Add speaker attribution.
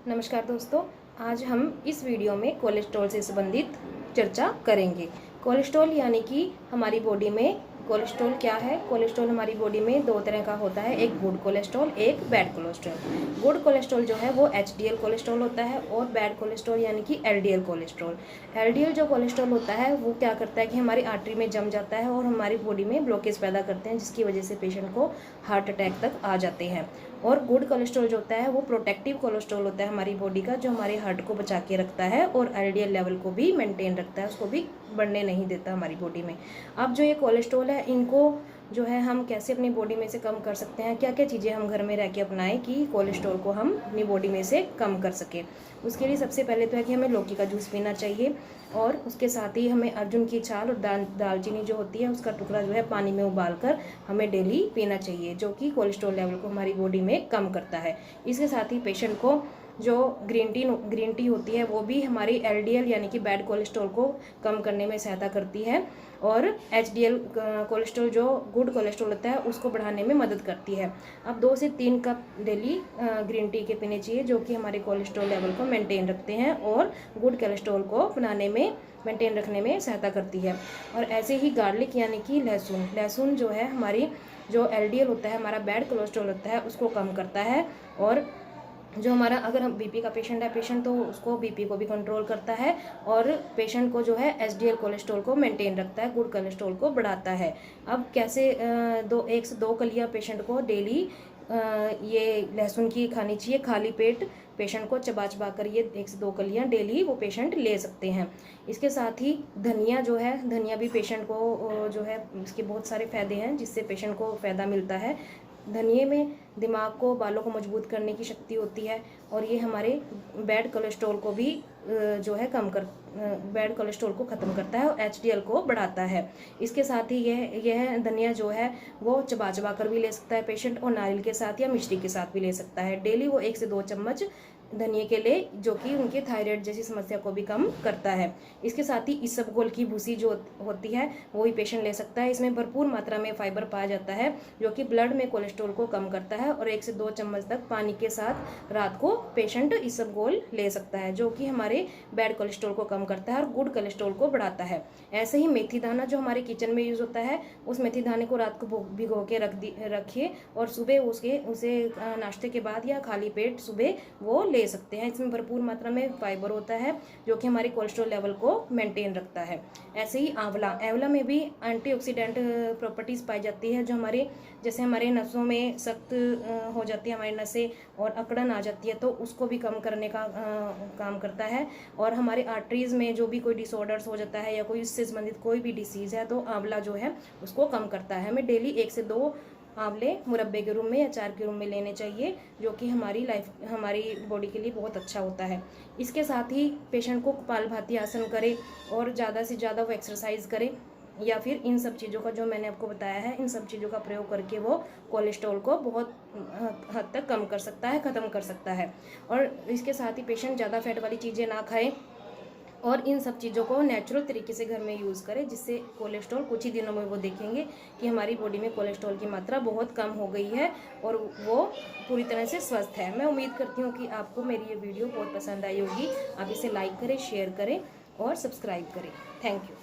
Speaker 1: नमस्कार दोस्तों, आज हम इस वीडियो में कोलेस्ट्रॉल से संबंधित चर्चा करेंगे। कोलेस्ट्रॉल यानी कि हमारी बॉडी में कोलेस्ट्रॉल क्या है। कोलेस्ट्रॉल हमारी बॉडी में दो तरह का होता है, एक गुड कोलेस्ट्रॉल, एक बैड कोलेस्ट्रॉल। गुड कोलेस्ट्रॉल जो है वो एचडीएल कोलेस्ट्रॉल होता है और बैड कोलेस्ट्रॉल यानी कि एलडीएल कोलेस्ट्रॉल। एलडीएल जो कोलेस्ट्रॉल होता है वो क्या करता है कि हमारी आर्टरी में जम जाता है और हमारी बॉडी में ब्लॉकेज पैदा करते हैं, जिसकी वजह से पेशेंट को हार्ट अटैक तक आ जाते हैं। और गुड कोलेस्ट्रॉल जो होता है वो प्रोटेक्टिव कोलेस्ट्रॉल होता है हमारी बॉडी का, जो हमारे हार्ट को बचा के रखता है और एलडीएल लेवल को भी मेंटेन रखता है, उसको भी बढ़ने नहीं देता हमारी बॉडी में। अब जो ये कोलेस्ट्रॉल है, इनको जो है हम कैसे अपनी बॉडी में से कम कर सकते हैं, क्या क्या चीज़ें हम घर में रह के अपनाएं कि कोलेस्ट्रॉल को हम अपनी बॉडी में से कम कर सकें। उसके लिए सबसे पहले तो है कि हमें लौकी का जूस पीना चाहिए और उसके साथ ही हमें अर्जुन की छाल और दालचीनी जो होती है उसका टुकड़ा जो है पानी में उबाल कर हमें डेली पीना चाहिए, जो कि कोलेस्ट्रॉल लेवल को हमारी बॉडी में कम करता है। इसके साथ ही पेशेंट को जो ग्रीन टी होती है वो भी हमारी एलडीएल यानी कि बैड कोलेस्ट्रॉल को कम करने में सहायता करती है और एचडीएल कोलेस्ट्रॉल जो गुड कोलेस्ट्रॉल होता है उसको बढ़ाने में मदद करती है। अब 2 से 3 कप डेली ग्रीन टी के पीने चाहिए, जो कि हमारे कोलेस्ट्रॉल लेवल को मेंटेन रखते हैं और गुड कोलेस्ट्रॉल को बनाने में मेंटेन रखने में सहायता करती है। और ऐसे ही गार्लिक यानी कि लहसुन जो है हमारी जो एलडीएल होता है, हमारा बैड कोलेस्ट्रॉल होता है, उसको कम करता है। और जो हमारा अगर हम बीपी का पेशेंट है तो उसको बीपी को भी कंट्रोल करता है और पेशेंट को जो है एचडीएल कोलेस्ट्रॉल को मेंटेन रखता है, गुड कोलेस्ट्रॉल को बढ़ाता है। अब कैसे 1 से 2 कलियाँ पेशेंट को डेली ये लहसुन की खानी चाहिए। खाली पेट पेशेंट को चबा चबा कर ये 1 से 2 कलियाँ डेली वो पेशेंट ले सकते हैं। इसके साथ ही धनिया जो है, धनिया भी पेशेंट को जो है इसके बहुत सारे फ़ायदे हैं जिससे पेशेंट को फ़ायदा मिलता है। धनिये में दिमाग को, बालों को मजबूत करने की शक्ति होती है और ये हमारे बैड कोलेस्ट्रॉल को भी बैड कोलेस्ट्रॉल को ख़त्म करता है और एचडीएल को बढ़ाता है। इसके साथ ही यह धनिया जो है वो चबा चबा कर भी ले सकता है पेशेंट और नारियल के साथ या मिश्री के साथ भी ले सकता है। डेली वो 1 से 2 चम्मच धनिए के लिए, जो कि उनके थायराइड जैसी समस्या को भी कम करता है। इसके साथ ही इसबगोल की भूसी जो होती है वो भी पेशेंट ले सकता है। इसमें भरपूर मात्रा में फाइबर पाया जाता है, जो कि ब्लड में कोलेस्ट्रॉल को कम करता है और 1 से 2 चम्मच तक पानी के साथ रात को पेशेंट इसबगोल ले सकता है, जो कि हमारे बैड कोलेस्ट्रॉल को कम करता है और गुड कोलेस्ट्रॉल को बढ़ाता है। ऐसे ही मेथी दाना जो हमारे किचन में यूज़ होता है, उस मेथी दाने को रात को भिगो के रखिए और सुबह उसे नाश्ते के बाद या खाली पेट सुबह वो ले सकते हैं। इसमें भरपूर मात्रा में फाइबर होता है, जो कि हमारे कोलेस्ट्रॉल लेवल को मेंटेन रखता है। ऐसे ही आंवला में भी एंटीऑक्सीडेंट प्रॉपर्टीज़ पाई जाती है, जो जैसे हमारे नसों में सख्त हो जाती है हमारी नसें और अकड़न आ जाती है, तो उसको भी कम करने का काम करता है। और हमारे आर्टरीज़ में जो भी कोई डिसऑर्डर्स हो जाता है या कोई उससे संबंधित कोई भी डिसीज़ है, तो आंवला जो है उसको कम करता है। हमें डेली 1 से 2 आंवले मुरब्बे के रूप में या अचार के रूप में लेने चाहिए, जो कि हमारी बॉडी के लिए बहुत अच्छा होता है। इसके साथ ही पेशेंट को कपालभाति आसन करे और ज़्यादा से ज़्यादा वो एक्सरसाइज करे, या फिर इन सब चीज़ों का जो मैंने आपको बताया है, इन सब चीज़ों का प्रयोग करके वो कोलेस्ट्रॉल को बहुत हद तक कम कर सकता है, ख़त्म कर सकता है। और इसके साथ ही पेशेंट ज़्यादा फैट वाली चीज़ें ना खाए और इन सब चीज़ों को नेचुरल तरीके से घर में यूज़ करें, जिससे कोलेस्ट्रॉल कुछ ही दिनों में वो देखेंगे कि हमारी बॉडी में कोलेस्ट्रॉल की मात्रा बहुत कम हो गई है और वो पूरी तरह से स्वस्थ है। मैं उम्मीद करती हूँ कि आपको मेरी ये वीडियो बहुत पसंद आई होगी। आप इसे लाइक करें, शेयर करें और सब्सक्राइब करें। Thank you.